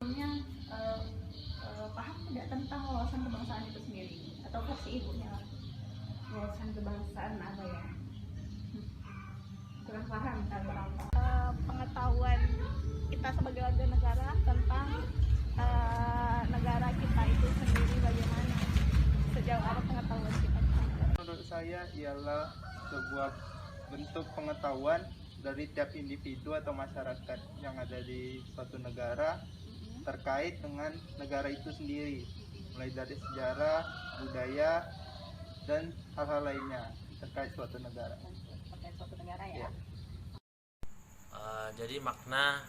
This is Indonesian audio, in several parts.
Sebelumnya paham tidak tentang wawasan kebangsaan itu sendiri atau versi ibunya lah? Wawasan kebangsaan apa ya? Kurang paham kalau apa? Pengetahuan kita sebagai warga negara tentang negara kita itu sendiri bagaimana, sejauh apa pengetahuan kita. Menurut saya ialah sebuah bentuk pengetahuan dari tiap individu atau masyarakat yang ada di suatu negara terkait dengan negara itu sendiri, mulai dari sejarah, budaya, dan hal-hal lainnya terkait suatu negara. Ya. Jadi makna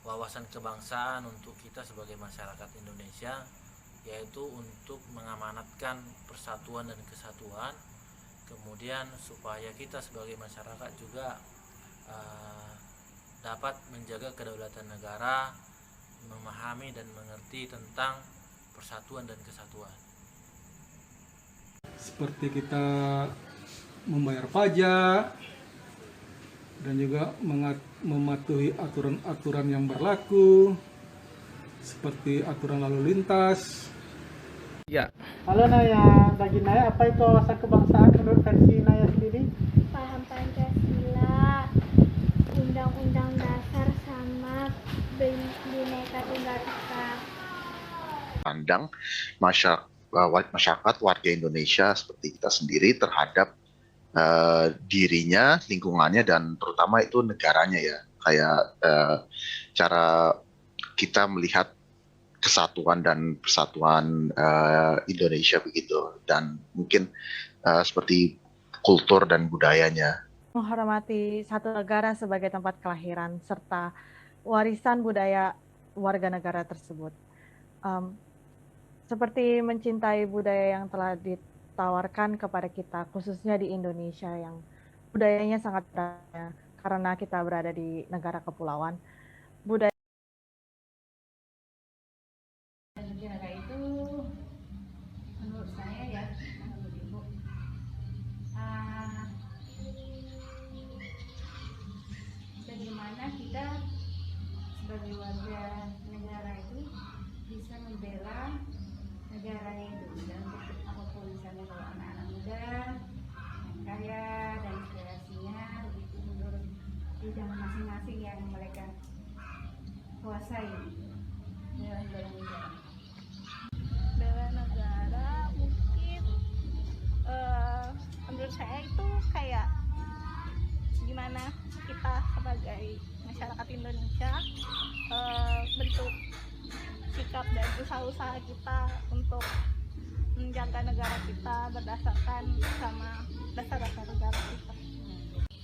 wawasan kebangsaan untuk kita sebagai masyarakat Indonesia yaitu untuk mengamanatkan persatuan dan kesatuan, kemudian supaya kita sebagai masyarakat juga dapat menjaga kedaulatan negara, memahami dan mengerti tentang persatuan dan kesatuan. Seperti kita membayar pajak dan juga mematuhi aturan-aturan yang berlaku, seperti aturan lalu lintas. Ya. Halo Naya, bagi Naya apa itu wawasan kebangsaan menurut versi Naya sendiri? Paham Pancasila, Undang-Undang Dasar sama Bhinneka Tunggal Ika. Pandang masyarakat warga Indonesia seperti kita sendiri terhadap dirinya, lingkungannya, dan terutama itu negaranya ya. Kayak cara kita melihat kesatuan dan persatuan Indonesia begitu, dan mungkin seperti kultur dan budayanya. Menghormati satu negara sebagai tempat kelahiran serta warisan budaya warga negara tersebut. Seperti mencintai budaya yang telah ditawarkan kepada kita, khususnya di Indonesia yang budayanya sangat beragam karena kita berada di negara kepulauan. Budaya negara itu menurut saya ya, menurut Ibu, bagaimana kita sebagai warga negara itu bisa membela negaranya itu dalam bentuk apapun, misalnya kalau anak-anak muda yang kaya dan inspirasinya begitu menurut bidang masing-masing yang mereka kuasai dalam bidang negara. Bela negara mungkin menurut saya itu kayak gimana kita sebagai masyarakat Indonesia bentuk sikap dan usaha-usaha kita untuk menjaga negara kita berdasarkan sama dasar-dasar negara kita.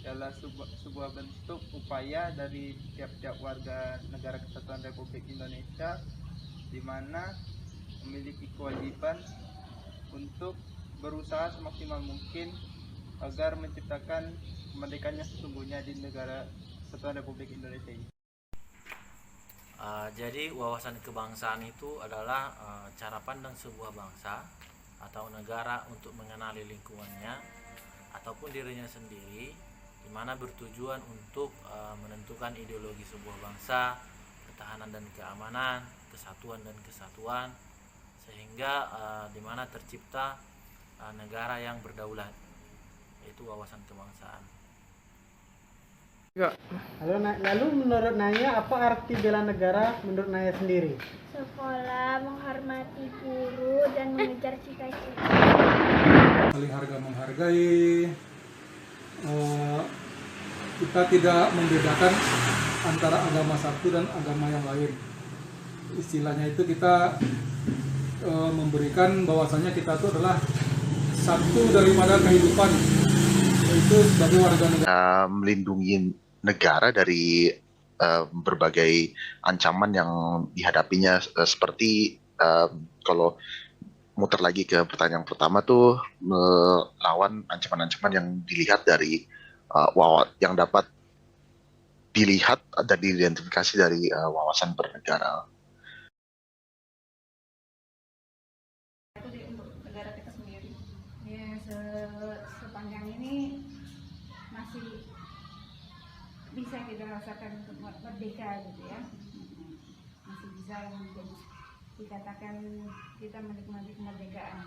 Adalah sebuah bentuk upaya dari tiap-tiap warga negara Kesatuan Republik Indonesia di mana memiliki kewajiban untuk berusaha semaksimal mungkin agar menciptakan kemerdekaannya sesungguhnya di negara Kesatuan Republik Indonesia ini. Jadi wawasan kebangsaan itu adalah cara pandang sebuah bangsa atau negara untuk mengenali lingkungannya ataupun dirinya sendiri, di mana bertujuan untuk menentukan ideologi sebuah bangsa, pertahanan dan keamanan, kesatuan dan kesatuan, sehingga di mana tercipta negara yang berdaulat. Itu wawasan kebangsaan. Lalu menurut Naya apa arti bela negara menurut Naya sendiri? Sekolah, menghormati guru, dan mengejar cita-cita. Saling harga menghargai, kita tidak membedakan antara agama satu dan agama yang lain. Istilahnya itu kita memberikan bahwasannya kita itu adalah satu daripada kehidupan, yaitu sebagai warga negara. Melindungi negara dari berbagai ancaman yang dihadapinya, seperti kalau muter lagi ke pertanyaan pertama tuh, melawan ancaman-ancaman yang dilihat dari yang dapat dilihat dan diidentifikasi dari wawasan bernegara. Untuk negara kita sendiri ya, sepanjang ini masih bisa kita rasakan untuk merdeka gitu ya. masih bisa jadi dikatakan kita menikmati kemerdekaan.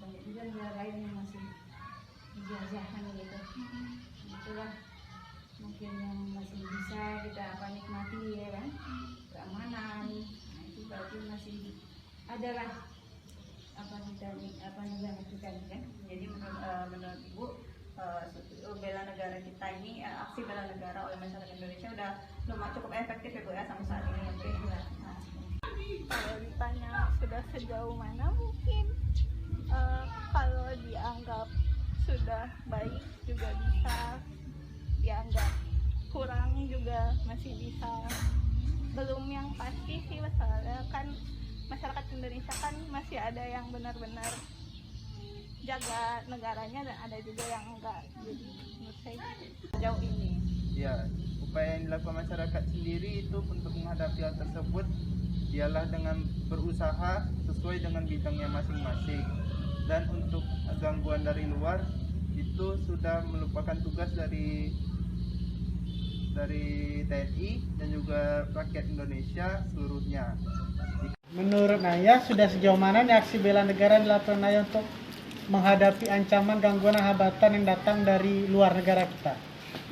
Banyak juga negara lain yang masih dijajahkan gitu. Itulah mungkin yang masih bisa kita nikmati ya kan, keamanan. Nah, itu berarti masih adalah negara kita kan. Jadi menurut Ibu, bela negara kita ini, aksi bela negara oleh masyarakat Indonesia udah cukup efektif ya Bu ya sampai saat ini ya Bu ya. Kalau ditanya sudah sejauh mana, mungkin kalau dianggap sudah baik juga bisa, dianggap kurang juga masih bisa. Belum yang pasti sih, soalnya kan masyarakat Indonesia kan masih ada yang benar-benar jaga negaranya dan ada juga yang enggak. Jadi menurut saya gitu. Sejauh ini Ya, upaya yang dilakukan masyarakat sendiri itu untuk menghadapi hal tersebut ialah dengan berusaha sesuai dengan bidangnya masing-masing. Dan untuk gangguan dari luar itu sudah merupakan tugas dari TNI dan juga rakyat Indonesia seluruhnya. Menurut Naya, sudah sejauh mana nih aksi bela negara dilakukan Naya untuk menghadapi ancaman, gangguan, dan hambatan yang datang dari luar negara kita?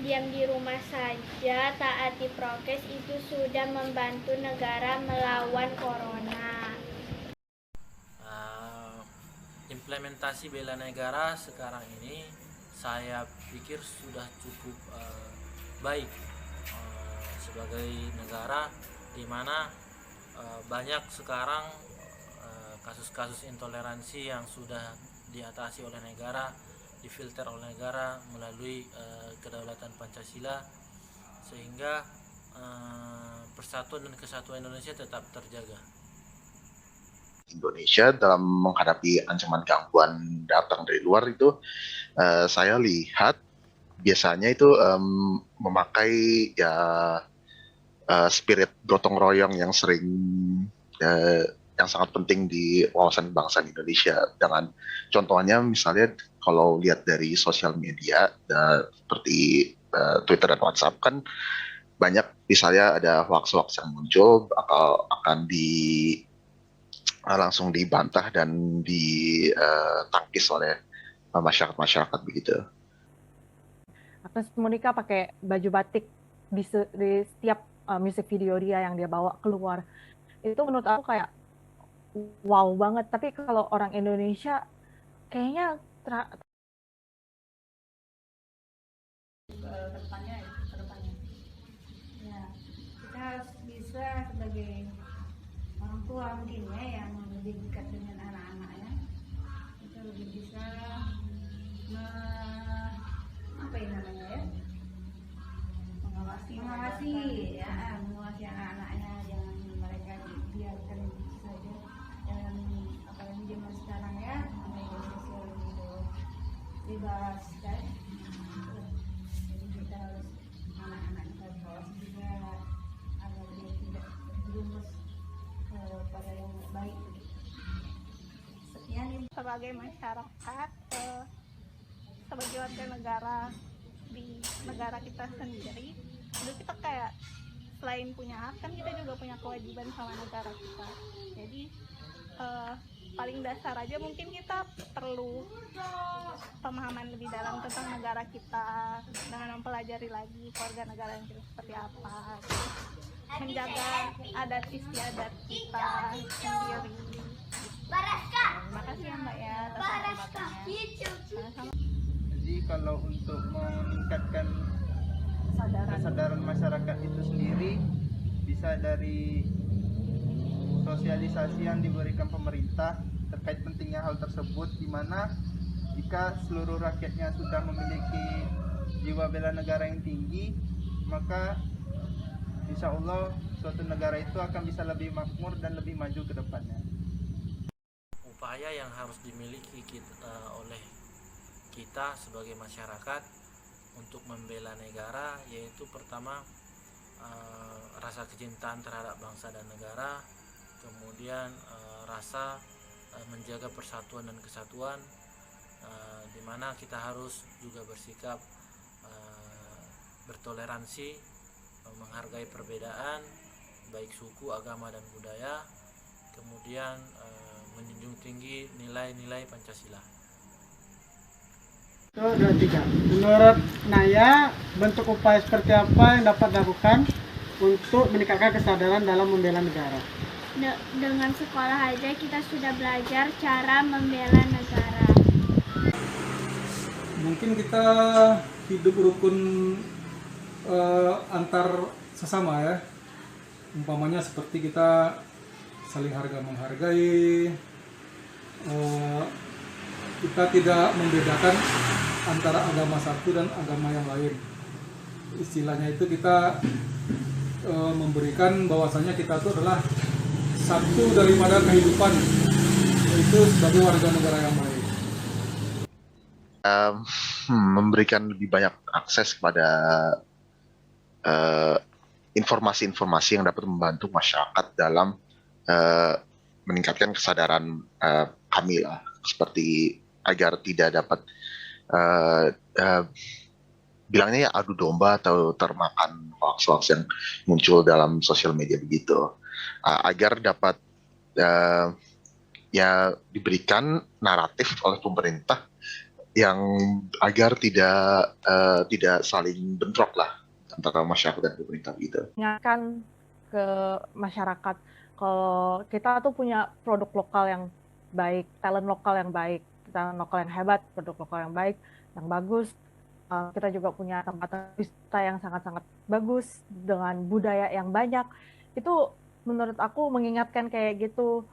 Diam di rumah saja, taati prokes itu sudah membantu negara melawan corona. Implementasi bela negara sekarang ini saya pikir sudah cukup baik sebagai negara di mana banyak sekarang kasus-kasus intoleransi yang sudah diatasi oleh negara, difilter oleh negara melalui kedaulatan Pancasila, sehingga persatuan dan kesatuan Indonesia tetap terjaga. Indonesia dalam menghadapi ancaman gangguan datang dari luar itu, saya lihat biasanya itu memakai ya spirit gotong royong yang sering yang sangat penting di wawasan bangsa Indonesia. Dengan contohnya misalnya kalau lihat dari sosial media seperti Twitter dan WhatsApp kan banyak misalnya ada hoax-hoax yang muncul akan langsung dibantah dan ditangkis oleh masyarakat begitu. Agnes Monica pakai baju batik di setiap music video dia yang dia bawa keluar. Itu menurut aku kayak wow banget. Tapi kalau orang Indonesia kayaknya kedepannya ya kita harus bisa sebagai orang tua mungkin ya yang lebih dekat dengan anak-anaknya, itu lebih bisa mengawasi anak-anaknya, jangan mereka dibiarkan saja. Dan apalagi zaman sekarang ya, media sosial itu bebas kan. Jadi kita harus anak-anak kita awasi juga agar dia tidak terjerumus pada yang baik. Sekian sebagai masyarakat, sebagai warga negara di negara kita sendiri, itu kita kayak selain punya hak kan kita juga punya kewajiban sama negara kita. Jadi paling dasar aja mungkin kita perlu pemahaman lebih dalam tentang negara kita dengan mempelajari lagi keluarga negara yang kita seperti apa, menjaga adat istiadat kita sendiri. Terima kasih ya Mbak ya atas kesempatannya. Jadi kalau untuk meningkatkan kesadaran masyarakat itu sendiri bisa dari sosialisasi yang diberikan pemerintah terkait pentingnya hal tersebut, di mana jika seluruh rakyatnya sudah memiliki jiwa bela negara yang tinggi, maka insya Allah suatu negara itu akan bisa lebih makmur dan lebih maju ke depannya. Upaya yang harus dimiliki oleh kita sebagai masyarakat untuk membela negara yaitu pertama rasa kecintaan terhadap bangsa dan negara, kemudian rasa menjaga persatuan dan kesatuan, di mana kita harus juga bersikap bertoleransi, menghargai perbedaan, baik suku, agama, dan budaya, kemudian menjunjung tinggi nilai-nilai Pancasila. Itu 2, 3. Menurut Naya, bentuk upaya seperti apa yang dapat dilakukan untuk meningkatkan kesadaran dalam membela negara? Dengan sekolah aja kita sudah belajar cara membela negara. Mungkin kita hidup rukun antar sesama ya. Umpamanya seperti kita saling harga menghargai, kita tidak membedakan antara agama satu dan agama yang lain. Istilahnya itu kita memberikan bahwasanya kita itu adalah satu daripada kehidupan, yaitu sebagai warga negara yang baik. Memberikan lebih banyak akses kepada informasi-informasi yang dapat membantu masyarakat dalam meningkatkan kesadaran kami lah, seperti agar tidak dapat bilangnya ya adu domba atau termakan hoax-hoax yang muncul dalam sosial media begitu, agar dapat ya diberikan naratif oleh pemerintah yang agar tidak saling bentrok lah antara masyarakat dan pemerintah gitu. Ingatkan ke masyarakat kalau kita tuh punya produk lokal yang baik, talent lokal yang baik, talent lokal yang hebat, produk lokal yang baik, yang bagus. Kita juga punya tempat wisata yang sangat-sangat bagus dengan budaya yang banyak. Itu menurut aku mengingatkan kayak gitu.